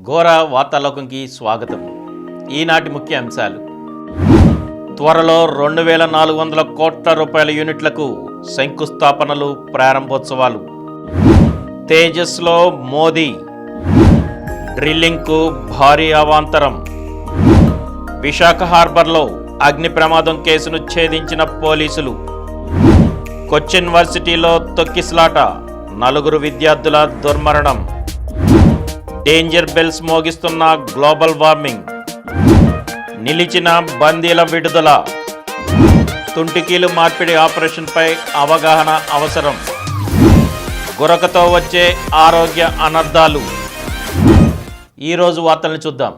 ఘోర వార్తాలోకంకి స్వాగతం. ఈనాటి ముఖ్య అంశాలు: త్వరలో 2400 కోట్ల రూపాయల యూనిట్లకు శంకుస్థాపనలు, ప్రారంభోత్సవాలు. తేజస్లో మోదీ, డ్రిల్లింగ్కు భారీ అవాంతరం. విశాఖ హార్బర్లో అగ్ని ప్రమాదం కేసును ఛేదించిన పోలీసులు. కొచ్చిన్ వర్సిటీలో తొక్కిసలాట, 4 విద్యార్థుల దుర్మరణం. డేంజర్ బెల్స్ మోగిస్తున్న గ్లోబల్ వార్మింగ్. నిలిచిన బందీల విడుదల. తుంటికీలు మార్పిడి ఆపరేషన్పై అవగాహన అవసరం. గురకతో వచ్చే ఆరోగ్య అనర్థాలు. ఈరోజు వార్తలను చూద్దాం.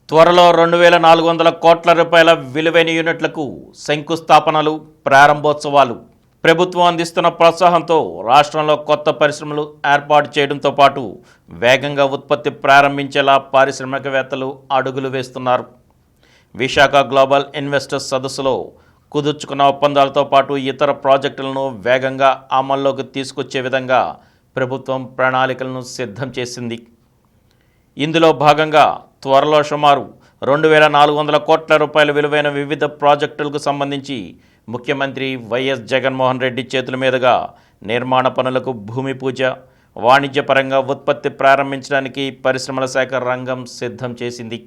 త్వరలో 2400 కోట్ల రూపాయల విలువైన యూనిట్లకు శంకుస్థాపనలు, ప్రారంభోత్సవాలు. ప్రభుత్వం అందిస్తున్న ప్రోత్సాహంతో రాష్ట్రంలో కొత్త పరిశ్రమలు ఏర్పాటు చేయడంతో పాటు వేగంగా ఉత్పత్తి ప్రారంభించేలా పారిశ్రామికవేత్తలు అడుగులు వేస్తున్నారు. విశాఖ గ్లోబల్ ఇన్వెస్టర్స్ సదస్సులో కుదుర్చుకున్న ఒప్పందాలతో పాటు ఇతర ప్రాజెక్టులను వేగంగా అమల్లోకి తీసుకొచ్చే విధంగా ప్రభుత్వం ప్రణాళికలను సిద్ధం చేసింది. ఇందులో భాగంగా త్వరలో సుమారు 2400 కోట్ల రూపాయల విలువైన వివిధ ప్రాజెక్టులకు సంబంధించి ముఖ్యమంత్రి వైఎస్ జగన్మోహన్ రెడ్డి చేతుల మీదుగా నిర్మాణ పనులకు భూమి పూజ, వాణిజ్యపరంగా ఉత్పత్తి ప్రారంభించడానికి పరిశ్రమల శాఖ రంగం సిద్ధం చేసింది.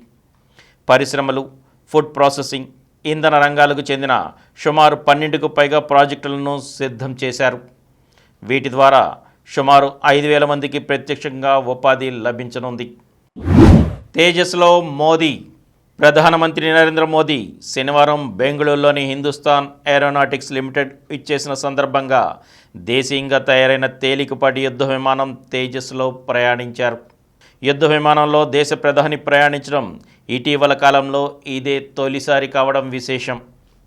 పరిశ్రమలు, ఫుడ్ ప్రాసెసింగ్, ఇంధన రంగాలకు చెందిన సుమారు 12కు పైగా ప్రాజెక్టులను సిద్ధం చేశారు. వీటి ద్వారా సుమారు 5000 మందికి ప్రత్యక్షంగా ఉపాధి లభించనుంది. తేజస్లో మోదీ. ప్రధానమంత్రి నరేంద్ర మోదీ శనివారం బెంగళూరులోని హిందుస్థాన్ ఏరోనాటిక్స్ లిమిటెడ్ ఇచ్చేసిన సందర్భంగా దేశీయంగా తయారైన తేలికపాటి యుద్ధ విమానం తేజస్లో ప్రయాణించారు. యుద్ధ విమానంలో దేశ ప్రధాని ప్రయాణించడం ఇటీవల కాలంలో ఇదే తొలిసారి కావడం విశేషం.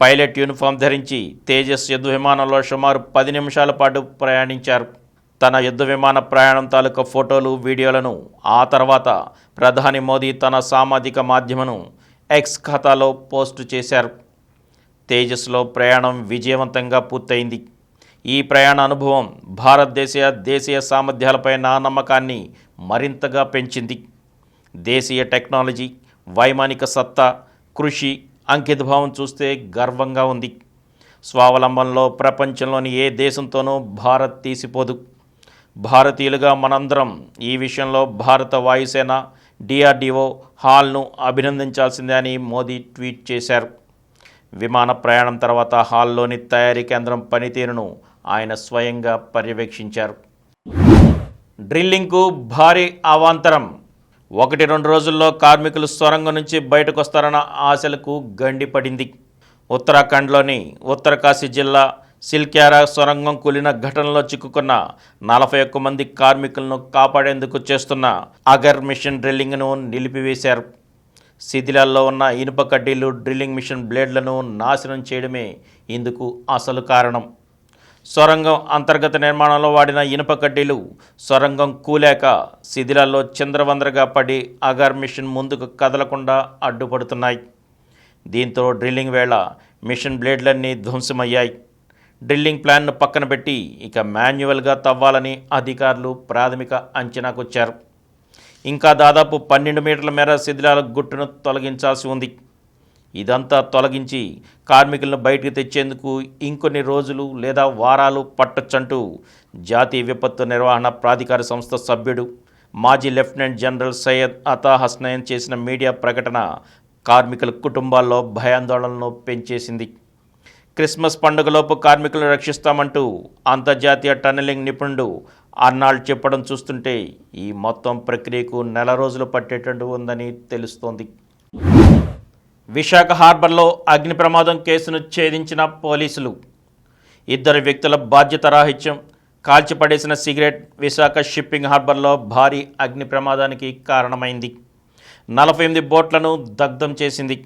పైలట్ యూనిఫామ్ ధరించి తేజస్ యుద్ధ విమానంలో సుమారు 10 నిమిషాల పాటు ప్రయాణించారు. తన యుద్ధ విమాన ప్రయాణం తాలూకా ఫోటోలు, వీడియోలను ఆ తర్వాత ప్రధాని మోదీ తన సామాజిక మాధ్యమను ఎక్స్ ఖాతాలో పోస్టు చేశారు. తేజస్లో ప్రయాణం విజయవంతంగా పూర్తయింది. ఈ ప్రయాణ అనుభవం దేశీయ సామర్థ్యాలపై నా నమ్మకాన్ని మరింతగా పెంచింది. దేశీయ టెక్నాలజీ, వైమానిక సత్తా, కృషి, అంకితభావం చూస్తే గర్వంగా ఉంది. స్వావలంబనలో ప్రపంచంలోని ఏ దేశంతోనూ భారత్ తీసిపోదు. భారతీయులుగా మనందరం ఈ విషయంలో భారత వాయుసేన, డిఆర్డిఓ, హాల్ను అభినందించాల్సిందే అని మోదీ ట్వీట్ చేశారు. విమాన ప్రయాణం తర్వాత హాల్లోని తయారీ కేంద్రం పనితీరును ఆయన స్వయంగా పర్యవేక్షించారు. డ్రిల్లింగ్కు భారీ అవాంతరం. 1-2 రోజుల్లో కార్మికులు సొరంగం నుంచి బయటకు వస్తారన్న ఆశలకు గండి పడింది. ఉత్తరాఖండ్లోని ఉత్తరకాశీ జిల్లా సిల్క్యారా సొరంగం కూలిన ఘటనలో చిక్కుకున్న 41 మంది కార్మికులను కాపాడేందుకు చేస్తున్న అగర్ మిషన్ డ్రిల్లింగ్ను నిలిపివేశారు. శిథిలాల్లో ఉన్న ఇనుప కడ్డీలు, డ్రిల్లింగ్ మిషన్ బ్లేడ్లను నాశనం చేయడమే ఇందుకు అసలు కారణం. సొరంగం అంతర్గత నిర్మాణంలో వాడిన ఇనుప కడ్డీలు సొరంగం కూలాక శిథిలాల్లో చిందరవందరగా పడి అగర్ మిషన్ ముందుకు కదలకుండా అడ్డుపడుతున్నాయి. దీంతో డ్రిల్లింగ్ వేళ మిషన్ బ్లేడ్లన్నీ ధ్వంసమయ్యాయి. డ్రిల్లింగ్ ప్లాన్ను పక్కన పెట్టి ఇక మాన్యువల్గా తవ్వాలని అధికారులు ప్రాథమిక అంచనాకొచ్చారు. ఇంకా దాదాపు 12 మీటర్ల మేర శిథిలాల గుట్టును తొలగించాల్సి ఉంది. ఇదంతా తొలగించి కార్మికులను బయటికి తెచ్చేందుకు ఇంకొన్ని రోజులు లేదా వారాలు పట్టొచ్చంటూ జాతీయ విపత్తు నిర్వహణ ప్రాధికార సంస్థ సభ్యుడు, మాజీ లెఫ్టినెంట్ జనరల్ సయ్యద్ అతా హస్నైన్ చేసిన మీడియా ప్రకటన కార్మికుల కుటుంబాల్లో భయాందోళనను పెంచేసింది. క్రిస్మస్ పండుగలోపు కార్మికులను రక్షిస్తామంటూ అంతర్జాతీయ టన్నెలింగ్ నిపుణుడు అర్నాల్డ్ చెప్పడం చూస్తుంటే ఈ మొత్తం ప్రక్రియకు నెల రోజులు పట్టేటట్టు ఉందని తెలుస్తోంది. విశాఖ హార్బర్లో అగ్ని ప్రమాదం కేసును ఛేదించిన పోలీసులు. 2 వ్యక్తుల బాధ్యతారాహిత్యం, కాల్చిపడేసిన సిగరెట్ విశాఖ షిప్పింగ్ హార్బర్లో భారీ అగ్ని ప్రమాదానికి కారణమైంది. 48 బోట్లను దగ్ధం చేసింది.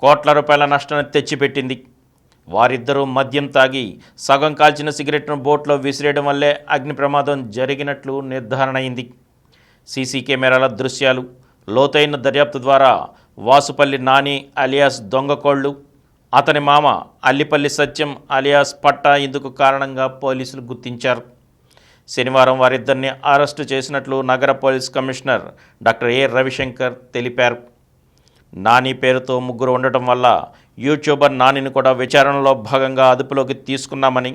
కోట్ల రూపాయల నష్టాన్ని తెచ్చిపెట్టింది. వారిద్దరూ మద్యం తాగి సగం కాల్చిన సిగరెట్ను బోట్లో విసిరేయడం వల్లే అగ్ని ప్రమాదం జరిగినట్లు నిర్ధారణ అయింది. సీసీ కెమెరాల దృశ్యాలు, లోతైన దర్యాప్తు ద్వారా వాసుపల్లి నాని అలియాస్ దొంగకోళ్లు, అతని మామ అల్లిపల్లి సత్యం అలియాస్ పట్టా ఇందుకు కారణంగా పోలీసులు గుర్తించారు. శనివారం వారిద్దరిని అరెస్టు చేసినట్లు నగర పోలీస్ కమిషనర్ డాక్టర్ ఏ రవిశంకర్ తెలిపారు. నాని పేరుతో ముగ్గురు ఉండటం వల్ల యూట్యూబర్ నానిని కూడా విచారణలో భాగంగా అదుపులోకి తీసుకున్నామని,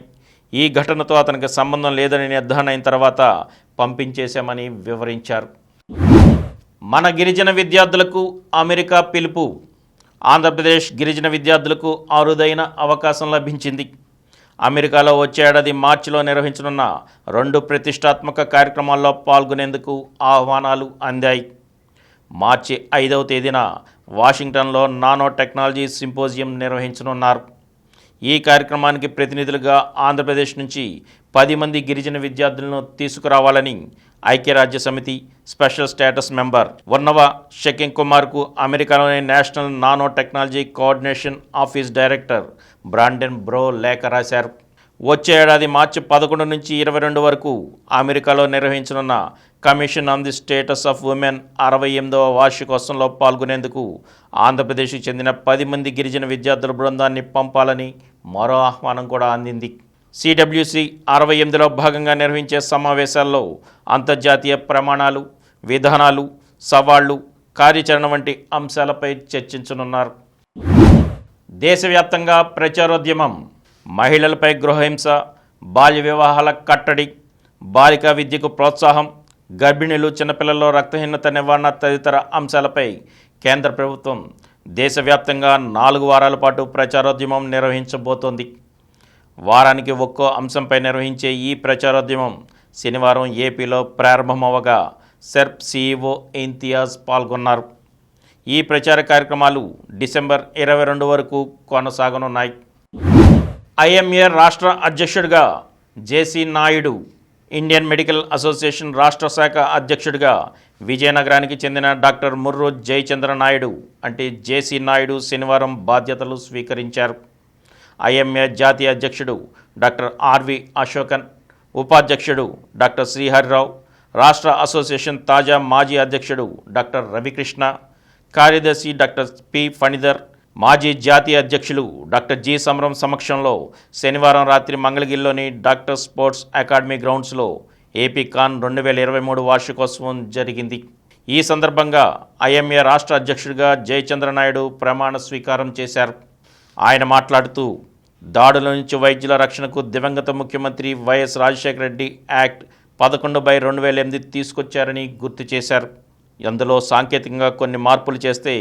ఈ ఘటనతో అతనికి సంబంధం లేదని నిర్ధారణ అయిన తర్వాత పంపించేశామని వివరించారు. మన గిరిజన విద్యార్థులకు అమెరికా పిలుపు. ఆంధ్రప్రదేశ్ గిరిజన విద్యార్థులకు అరుదైన అవకాశం లభించింది. అమెరికాలో వచ్చే ఏడాది మార్చిలో నిర్వహించనున్న 2 ప్రతిష్టాత్మక కార్యక్రమాల్లో పాల్గొనేందుకు ఆహ్వానాలు అందాయి. మార్చి 5వ తేదీన వాషింగ్టన్లో నానో టెక్నాలజీ సింపోజియం నిర్వహించనున్నారు. ఈ కార్యక్రమానికి ప్రతినిధులుగా ఆంధ్రప్రదేశ్ నుంచి 10 మంది గిరిజన విద్యార్థులను తీసుకురావాలని ఐక్యరాజ్య సమితి స్పెషల్ స్టేటస్ మెంబర్ ఉన్నవ షకింగ్ కుమార్కు అమెరికాలోని national nano technology coordination office director Branden Brough లేఖ రాశారు. వచ్చే ఏడాది మార్చి 11 నుంచి 22 వరకు అమెరికాలో నిర్వహించనున్న commission on the status of women 68వ వార్షికోత్సవంలో పాల్గొనేందుకు ఆంధ్రప్రదేశ్కి చెందిన 10 మంది గిరిజన విద్యార్థుల బృందాన్ని పంపాలని మరో ఆహ్వానం కూడా అందింది. CWC 68లో భాగంగా నిర్వహించే సమావేశాల్లో అంతర్జాతీయ ప్రమాణాలు, విధానాలు, సవాళ్లు, కార్యాచరణ వంటి అంశాలపై చర్చించనున్నారు. దేశవ్యాప్తంగా ప్రచారోద్యమం. మహిళలపై గృహహింస, బాల్య వివాహాల కట్టడి, బాలికా విద్యకు ప్రోత్సాహం, గర్భిణీలు, చిన్నపిల్లల్లో రక్తహీనత నివారణ తదితర అంశాలపై కేంద్ర ప్రభుత్వం దేశవ్యాప్తంగా 4 వారాల పాటు ప్రచారోద్యమం నిర్వహించబోతోంది. వారానికి ఒక్కో అంశంపై నిర్వహించే ఈ ప్రచారోద్యమం శనివారం ఏపీలో ప్రారంభమవగా సెర్ప్ CEO ఇంతియాజ్ పాల్గొన్నారు. ఈ ప్రచార కార్యక్రమాలు డిసెంబర్ 22 వరకు కొనసాగనున్నాయి. IMA రాష్ట్ర అధ్యక్షుడిగా జేసీ నాయుడు, ఇండియన్ మెడికల్ అసోసియేషన్ రాష్ట్ర శాఖ అధ్యక్షుడిగా విజయనగరానికి చెందిన డాక్టర్ ముర్రు జయచంద్ర నాయుడు అంటే జేసీ నాయుడు శనివారం బాధ్యతలు స్వీకరించారు. IMA జాతీయ అధ్యక్షుడు డాక్టర్ ఆర్వి అశోకన్, ఉపాధ్యక్షుడు డాక్టర్ శ్రీహరిరావు, రాష్ట్ర అసోసియేషన్ తాజా మాజీ అధ్యక్షుడు డాక్టర్ రవికృష్ణ, కార్యదర్శి డాక్టర్ పి ఫణిధర్, మాజీ జాతీయ అధ్యక్షులు డాక్టర్ జి సమరం సమక్షంలో శనివారం రాత్రి మంగళగిరిలోని డాక్టర్ స్పోర్ట్స్ అకాడమీ గ్రౌండ్స్లో ఏపీ కాన్ 2023 వార్షికోత్సవం జరిగింది. ఈ సందర్భంగా IMA రాష్ట్ర అధ్యక్షుడిగా జయచంద్ర నాయుడు ప్రమాణ స్వీకారం చేశారు. ఆయన మాట్లాడుతూ దాడుల నుంచి వైద్యుల రక్షణకు దివంగత ముఖ్యమంత్రి వైఎస్ రాజశేఖర రెడ్డి యాక్ట్ 11/2008 తీసుకొచ్చారని గుర్తు చేశారు. అందులో సాంకేతికంగా కొన్ని మార్పులు చేస్తే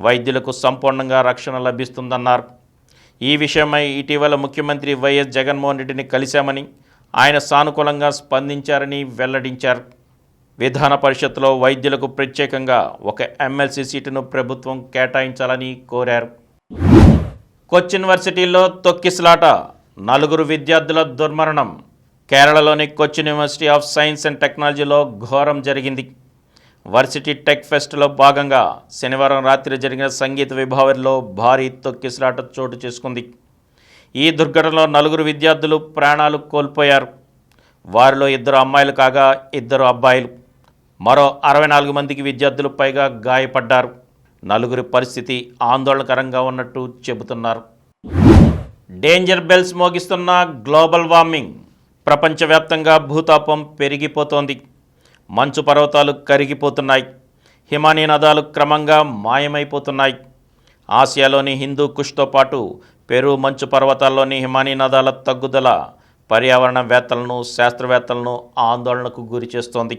వైద్యులకు సంపూర్ణంగా రక్షణ లభిస్తుందన్నారు. ఈ విషయమై ఇటీవల ముఖ్యమంత్రి వైఎస్ జగన్మోహన్ రెడ్డిని కలిశామని, ఆయన సానుకూలంగా స్పందించారని వెల్లడించారు. విధాన పరిషత్తులో వైద్యులకు ప్రత్యేకంగా ఒక MLC సీటును ప్రభుత్వం కేటాయించాలని కోరారు. కొచ్చిన్ యూనివర్సిటీలో తొక్కిసలాట, 4 విద్యార్థుల దుర్మరణం. కేరళలోని Cochin university of science and టెక్నాలజీలో ఘోరం జరిగింది. వర్సిటీ టెక్ ఫెస్ట్లో భాగంగా శనివారం రాత్రి జరిగిన సంగీత విభావరిలో భారీ తొక్కిసలాట చోటు చేసుకుంది. ఈ దుర్ఘటనలో 4 విద్యార్థులు ప్రాణాలు కోల్పోయారు. వారిలో 2 అమ్మాయిలు కాగా 2 అబ్బాయిలు. మరో 64 మందికి విద్యార్థులు పైగా గాయపడ్డారు. 4 పరిస్థితి ఆందోళనకరంగా ఉన్నట్టు చెబుతున్నారు. డేంజర్ బెల్స్ మోగిస్తున్న గ్లోబల్ వార్మింగ్. ప్రపంచవ్యాప్తంగా భూతాపం పెరిగిపోతోంది. మంచు పర్వతాలు కరిగిపోతున్నాయి. హిమానీ నదాలు క్రమంగా మాయమైపోతున్నాయి. ఆసియాలోని హిందూ కుష్తో పాటు పెరు మంచు పర్వతాల్లోని హిమానీ నదాల తగ్గుదల పర్యావరణవేత్తలను, శాస్త్రవేత్తలను ఆందోళనకు గురిచేస్తోంది.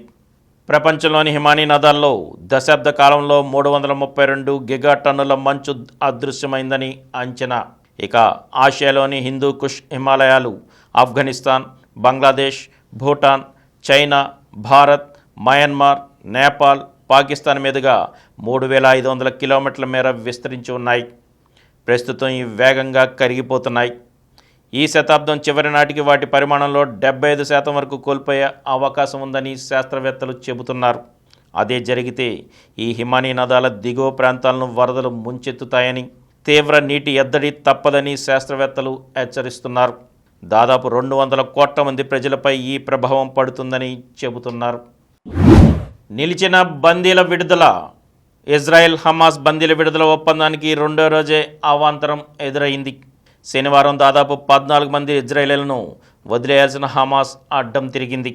ప్రపంచంలోని హిమానీ నదాల్లో దశాబ్ద కాలంలో 332 గిగాటన్నుల మంచు అదృశ్యమైందని అంచనా. ఇక ఆసియాలోని హిందూ కుష్ హిమాలయాలు ఆఫ్ఘనిస్తాన్, బంగ్లాదేశ్, భూటాన్, చైనా, భారత్, మయన్మార్, నేపాల్, పాకిస్తాన్ మీదుగా 3500 కిలోమీటర్ల మేర విస్తరించి ఉన్నాయి. ప్రస్తుతం ఇవి వేగంగా కరిగిపోతున్నాయి. ఈ శతాబ్దం చివరి నాటికి వాటి పరిమాణంలో 75% వరకు కోల్పోయే అవకాశం ఉందని శాస్త్రవేత్తలు చెబుతున్నారు. అదే జరిగితే ఈ హిమానీ నదాల దిగువ ప్రాంతాలను వరదలు ముంచెత్తుతాయని, తీవ్ర నీటి ఎద్దడి తప్పదని శాస్త్రవేత్తలు హెచ్చరిస్తున్నారు. దాదాపు 200 కోట్ల మంది ప్రజలపై ఈ ప్రభావం పడుతుందని చెబుతున్నారు. నిలిచిన బందీల విడుదల. ఇజ్రాయెల్ హమాస్ బందీల విడుదల ఒప్పందానికి 2వ రోజే అవాంతరం ఎదురైంది. శనివారం దాదాపు 14 మంది ఇజ్రాయేలీలను వదిలేయాల్సిన హమాస్ అడ్డం తిరిగింది.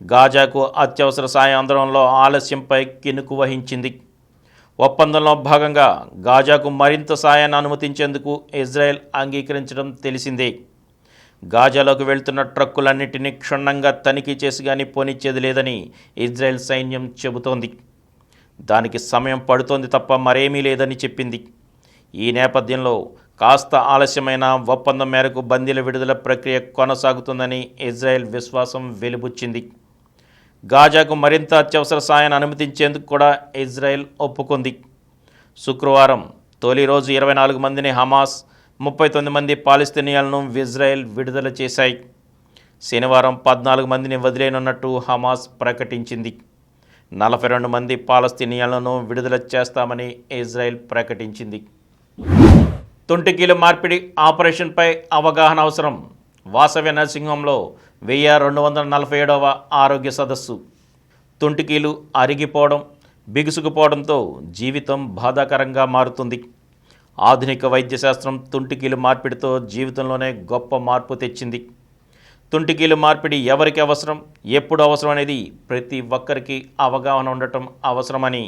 గాజాకు అత్యవసర సాయం అందడంలో ఆలస్యంపై కినుకు వహించింది. ఒప్పందంలో భాగంగా గాజాకు మరింత సాయాన్ని అనుమతించేందుకు ఇజ్రాయెల్ అంగీకరించడం తెలిసిందే. గాజాలోకి వెళ్తున్న ట్రక్కులన్నింటినీ క్షుణ్ణంగా తనిఖీ చేసి కానీ పోనిచ్చేది లేదని ఇజ్రాయెల్ సైన్యం చెబుతోంది. దానికి సమయం పడుతోంది తప్ప మరేమీ లేదని చెప్పింది. ఈ నేపథ్యంలో కాస్త ఆలస్యమైన ఒప్పందం మేరకు బందీల విడుదల ప్రక్రియ కొనసాగుతుందని ఇజ్రాయెల్ విశ్వాసం వెలిబుచ్చింది. గాజాకు మరింత అత్యవసర సాయాన్ని అనుమతించేందుకు కూడా ఇజ్రాయెల్ ఒప్పుకుంది. శుక్రవారం తొలి రోజు 24 మందిని హమాస్, 39 మంది పాలస్తీనియన్లను ఇజ్రాయెల్ విడుదల చేశాయి. శనివారం 14 మందిని వదిలేనున్నట్టు హమాస్ ప్రకటించింది. 42 మంది పాలస్తీనియన్లను విడుదల చేస్తామని ఇజ్రాయెల్ ప్రకటించింది. తుంటికీలు మార్పిడి ఆపరేషన్పై అవగాహన అవసరం. వాసవి నర్సింగ్ హోంలో 1247వ ఆరోగ్య సదస్సు. తుంటికీలు అరిగిపోవడం, బిగుసుకుపోవడంతో జీవితం బాధాకరంగా మారుతుంది. ఆధునిక వైద్యశాస్త్రం తుంటికీలు మార్పిడితో జీవితంలోనే గొప్ప మార్పు తెచ్చింది. తుంటికీలు మార్పిడి ఎవరికి అవసరం, ఎప్పుడు అవసరం అనేది ప్రతి ఒక్కరికి అవగాహన ఉండటం అవసరమని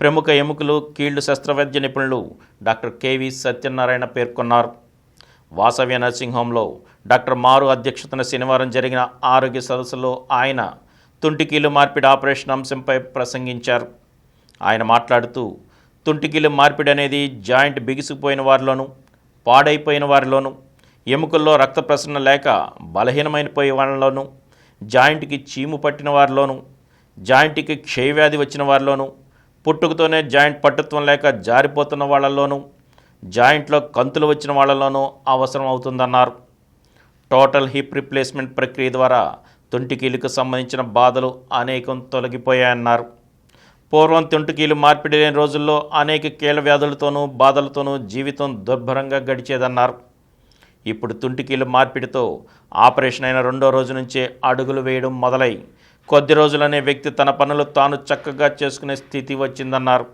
ప్రముఖ ఎముకలు, కీళ్లు శస్త్రవైద్య నిపుణులు డాక్టర్ కెవి సత్యనారాయణ పేర్కొన్నారు. వాసవ్య నర్సింగ్ హోంలో డాక్టర్ మారు అధ్యక్షతన శనివారం జరిగిన ఆరోగ్య సదస్సులో ఆయన తుంటికీలు మార్పిడి ఆపరేషన్ అంశంపై ప్రసంగించారు. ఆయన మాట్లాడుతూ, తుంటికీలు మార్పిడి అనేది జాయింట్ బిగిసిపోయిన వారిలోనూ, పాడైపోయిన వారిలోనూ, ఎముకల్లో రక్త ప్రసరణ లేక బలహీనమైపోయే వాళ్ళలోనూ, జాయింట్కి చీము పట్టిన వారిలోనూ, జాయింట్కి క్షయవ్యాధి వచ్చిన వారిలోనూ, పుట్టుకతోనే జాయింట్ పట్టుత్వం లేక జారిపోతున్న వాళ్ళలోనూ, జాయింట్లో కంతులు వచ్చిన వాళ్ళలోనూ అవసరం అవుతుందన్నారు. టోటల్ హిప్ రీప్లేస్మెంట్ ప్రక్రియ ద్వారా తుంటికీలుకు సంబంధించిన బాధలు అనేకం తొలగిపోయాయన్నారు. పూర్వం తుంటికీలు మార్పిడి లేని రోజుల్లో అనేక కీళ్ళ వ్యాధులతోనూ బాధలతోనూ జీవితం దుర్భరంగా గడిచేదన్నారు. ఇప్పుడు తుంటికీలు మార్పిడితో ఆపరేషన్ అయిన 2వ రోజు నుంచే అడుగులు వేయడం మొదలై కొద్ది రోజులనే వ్యక్తి తన పనులు తాను చక్కగా చేసుకునే స్థితి వచ్చిందన్నారు.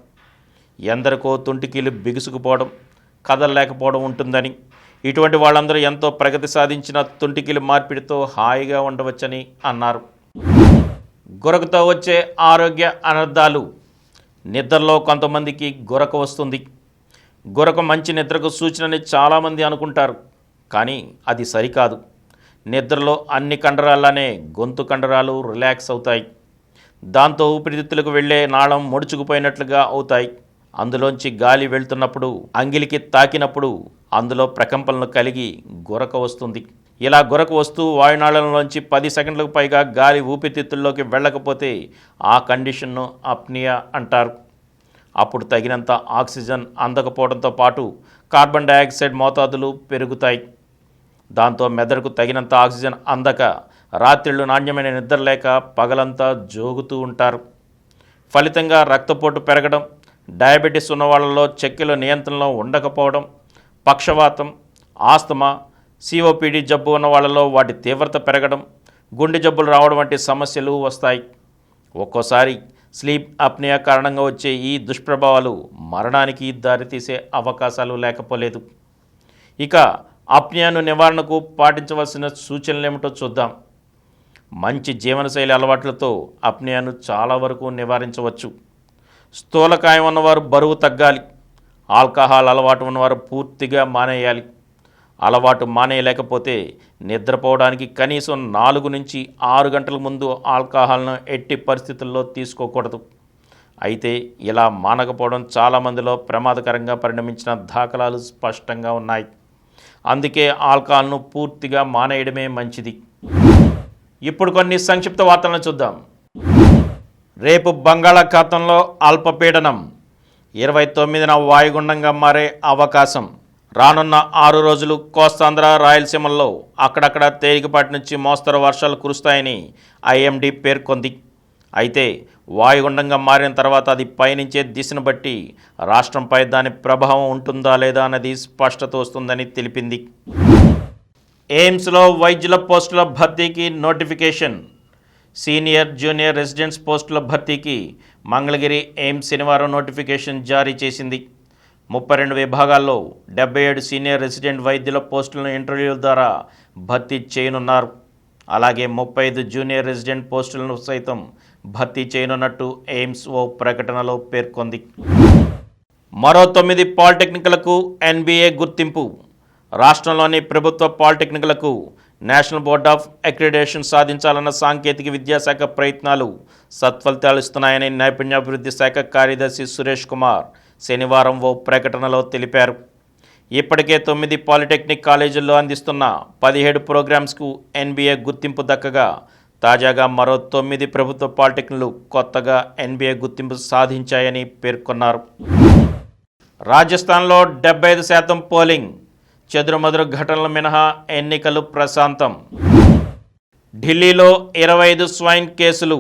ఎందరికో తుంటికీలు బిగుసుకుపోవడం, కదలలేకపోవడం ఉంటుందని, ఇటువంటి వాళ్ళందరూ ఎంతో ప్రగతి సాధించిన తుంటికీలు మార్పిడితో హాయిగా ఉండవచ్చని అన్నారు. గురకతో వచ్చే ఆరోగ్య అనర్థాలు. నిద్రలో కొంతమందికి గురక వస్తుంది. గురక మంచి నిద్రకు సూచనని చాలామంది అనుకుంటారు, కానీ అది సరికాదు. నిద్రలో అన్ని కండరాలనే గొంతు కండరాలు రిలాక్స్ అవుతాయి. దాంతో ఊపిరితిత్తులకు వెళ్ళే నాళం ముడుచుకుపోయినట్లుగా అవుతాయి. అందులోంచి గాలి వెళ్తున్నప్పుడు, అంగిలికి తాకినప్పుడు అందులో ప్రకంపనలు కలిగి గురక వస్తుంది. ఇలా గురక వస్తూ వాయునాళంలోంచి 10 సెకండ్లకు పైగా గాలి ఊపిరితిత్తుల్లోకి వెళ్ళకపోతే ఆ కండిషన్ను అప్నియా అంటారు. అప్పుడు తగినంత ఆక్సిజన్ అందకపోవడంతో పాటు కార్బన్ డయాక్సైడ్ మోతాదులు పెరుగుతాయి. దాంతో మెదడుకు తగినంత ఆక్సిజన్ అందక రాత్రిళ్ళు నాణ్యమైన నిద్ర లేక పగలంతా జోగుతూ ఉంటారు. ఫలితంగా రక్తపోటు పెరగడం, డయాబెటీస్ ఉన్న వాళ్ళలో చక్కెర నియంత్రణలో ఉండకపోవడం, పక్షవాతం, ఆస్తమా, సిఓపిడి జబ్బు ఉన్న వాళ్ళలో వాటి తీవ్రత పెరగడం, గుండె జబ్బులు రావడం వంటి సమస్యలు వస్తాయి. ఒక్కోసారి స్లీప్ అప్నియా కారణంగా వచ్చే ఈ దుష్ప్రభావాలు మరణానికి దారితీసే అవకాశాలు లేకపోలేదు. ఇక అప్నియాను నివారణకు పాటించవలసిన సూచనలేమిటో చూద్దాం. మంచి జీవనశైలి అలవాట్లతో అప్నియాను చాలా వరకు నివారించవచ్చు. స్థూలకాయం ఉన్నవారు బరువు తగ్గాలి. ఆల్కహాల్ అలవాటు ఉన్నవారు పూర్తిగా మానేయాలి. అలవాటు మానేయలేకపోతే నిద్రపోవడానికి కనీసం 4 నుంచి 6 గంటల ముందు ఆల్కహాల్ను ఎట్టి పరిస్థితుల్లో తీసుకోకూడదు. అయితే ఇలా మానకపోవడం చాలామందిలో ప్రమాదకరంగా పరిణమించిన దాఖలాలు స్పష్టంగా ఉన్నాయి. అందుకే ఆల్కహాల్ను పూర్తిగా మానేయడమే మంచిది. ఇప్పుడు కొన్ని సంక్షిప్త వార్తలను చూద్దాం. రేపు బంగాళాఖాతంలో అల్పపీడనం 29న వాయుగుండంగా మారే అవకాశం. రానున్న 6 రోజులు కోస్తాంధ్ర, రాయలసీమల్లో అక్కడక్కడ తేలికపాటి నుంచి మోస్తరు వర్షాలు కురుస్తాయని ఐఎండీ పేర్కొంది. అయితే వాయుగుండంగా మారిన తర్వాత అది పయనించే దిశను బట్టి రాష్ట్రంపై దాని ప్రభావం ఉంటుందా లేదా అన్నది స్పష్టత వస్తుందని తెలిపింది. ఎయిమ్స్లో వైద్యుల పోస్టుల భర్తీకి నోటిఫికేషన్. సీనియర్, జూనియర్ రెసిడెంట్స్ పోస్టుల భర్తీకి మంగళగిరి ఎయిమ్స్ శనివారం నోటిఫికేషన్ జారీ చేసింది. 32 విభాగాల్లో 77 సీనియర్ రెసిడెంట్ వైద్యుల పోస్టులను ఇంటర్వ్యూల ద్వారా భర్తీ చేయనున్నారు. అలాగే 35 జూనియర్ రెసిడెంట్ పోస్టులను సైతం భర్తీ చేయనున్నట్టు ఎయిమ్స్ ఓ ప్రకటనలో పేర్కొంది. మరో 9 పాలిటెక్నిక్లకు ఎన్బీఏ గుర్తింపు. రాష్ట్రంలోని ప్రభుత్వ పాలిటెక్నిక్లకు నేషనల్ బోర్డ్ ఆఫ్ అక్రిడిటేషన్ సాధించాలన్న సాంకేతిక విద్యాశాఖ ప్రయత్నాలు సత్ఫలితాలు ఇస్తున్నాయని నైపుణ్యాభివృద్ధి శాఖ కార్యదర్శి సురేష్ కుమార్ శనివారం ఓ ప్రకటనలో తెలిపారు. ఇప్పటికే 9 పాలిటెక్నిక్ కాలేజీల్లో అందిస్తున్న 17 ప్రోగ్రామ్స్కు ఎన్బీఏ గుర్తింపు దక్కగా తాజాగా మరో 9 ప్రభుత్వ పాలిటెక్నిక్లు కొత్తగా ఎన్బీఏ గుర్తింపు సాధించాయని పేర్కొన్నారు. రాజస్థాన్లో 75% పోలింగ్, చెదురుమదురు ఘటనలు మినహా ఎన్నికలు ప్రశాంతం. ఢిల్లీలో 25 స్వైన్ కేసులు.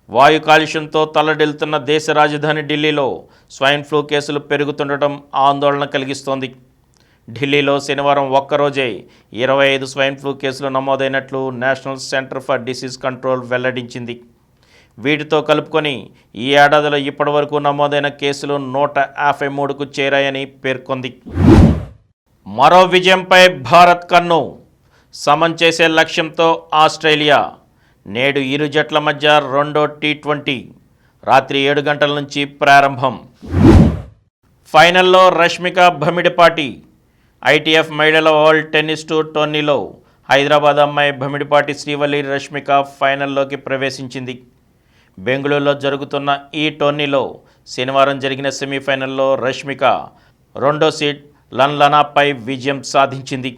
వాయు కాలుష్యంతో తల్లడిల్లుతున్న దేశ రాజధాని ఢిల్లీలో స్వైన్ ఫ్లూ కేసులు పెరుగుతుండటం ఆందోళన కలిగిస్తోంది. ఢిల్లీలో శనివారం ఒక్కరోజే 25 స్వైన్ ఫ్లూ కేసులు నమోదైనట్లు national centre for disease control వెల్లడించింది. వీటితో కలుపుకొని ఈ ఏడాదిలో ఇప్పటివరకు నమోదైన కేసులు 153కు చేరాయని పేర్కొంది. మరో విజయంపై భారత్ కన్ను. సమన్ చేసే లక్ష్యంతో ఆస్ట్రేలియా. నేడు ఇరు జట్ల మధ్య రెండో టీ20 రాత్రి 7 గంటల నుంచి ప్రారంభం. ఫైనల్లో రష్మిక భమిడిపాటి. ఐటీఎఫ్ మహిళల వరల్డ్ టెన్నిస్ టూర్ టోర్నీలో హైదరాబాద్ అమ్మాయి భమిడిపాటి శ్రీవల్లి రష్మిక ఫైనల్లోకి ప్రవేశించింది. బెంగళూరులో జరుగుతున్న ఈ టోర్నీలో శనివారం జరిగిన సెమీఫైనల్లో రష్మిక రెండో సీడ్ లన్లనాపై విజయం సాధించింది.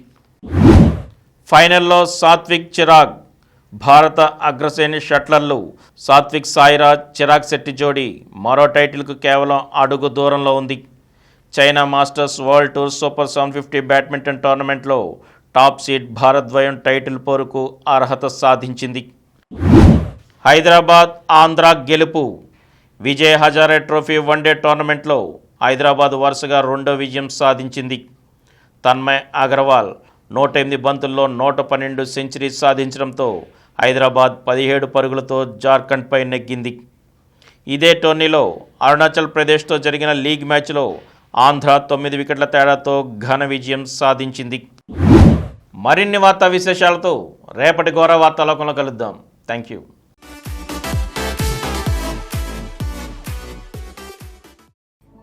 ఫైనల్లో సాత్విక్ చిరాగ్. భారత అగ్రశ్రేణి షట్లర్లు సాత్విక్ సాయిరాజ్ చిరాగ్ శెట్టి జోడీ మరో టైటిల్కు కేవలం అడుగు దూరంలో ఉంది. China masters world tour super 750 badminton టోర్నమెంట్లో టాప్ సీడ్ భారద్వయం టైటిల్ పోరుకు అర్హత సాధించింది. హైదరాబాద్ ఆంధ్ర గెలుపు. విజయ్ హజారే ట్రోఫీ వన్డే టోర్నమెంట్లో హైదరాబాద్ వరుసగా రెండో విజయం సాధించింది. తన్మయ్ అగర్వాల్ 108 బంతుల్లో 112 సెంచరీ సాధించడంతో హైదరాబాద్ 17 పరుగులతో జార్ఖండ్పై నెగ్గింది. ఇదే టోర్నీలో అరుణాచల్ ప్రదేశ్తో జరిగిన లీగ్ మ్యాచ్లో ఆంధ్ర 9 వికెట్ల తేడాతో ఘన విజయం సాధించింది. మరిన్ని వార్తా విశేషాలతో రేపటి ఘోర వార్తాలోకంలో కలుద్దాం. Thank you.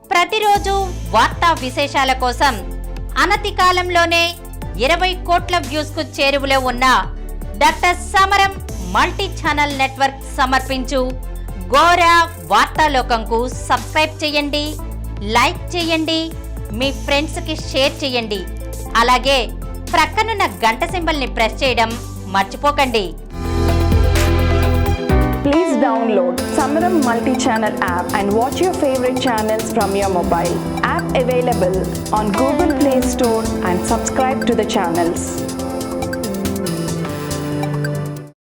ప్రతిరోజు వార్తా విశేషాల కోసం అనతి కాలంలోనే 20 కోట్ల వ్యూస్కు చేరువలో ఉన్న డాక్టర్ సమరం మల్టీ ఛానల్ నెట్వర్క్ సమర్పించు గోరా వార్తాలోకంకు సబ్స్క్రైబ్ చేయండి, లైక్ చేయండి, మీ ఫ్రెండ్స్కి షేర్ చేయండి. అలాగే ప్రక్కనున్న గంట సింబల్ని ప్రెస్ చేయడం మర్చిపోకండి. Please download Samaram multi-channel app and watch your favorite channels from your mobile. App available on Google Play Store and subscribe to the channels.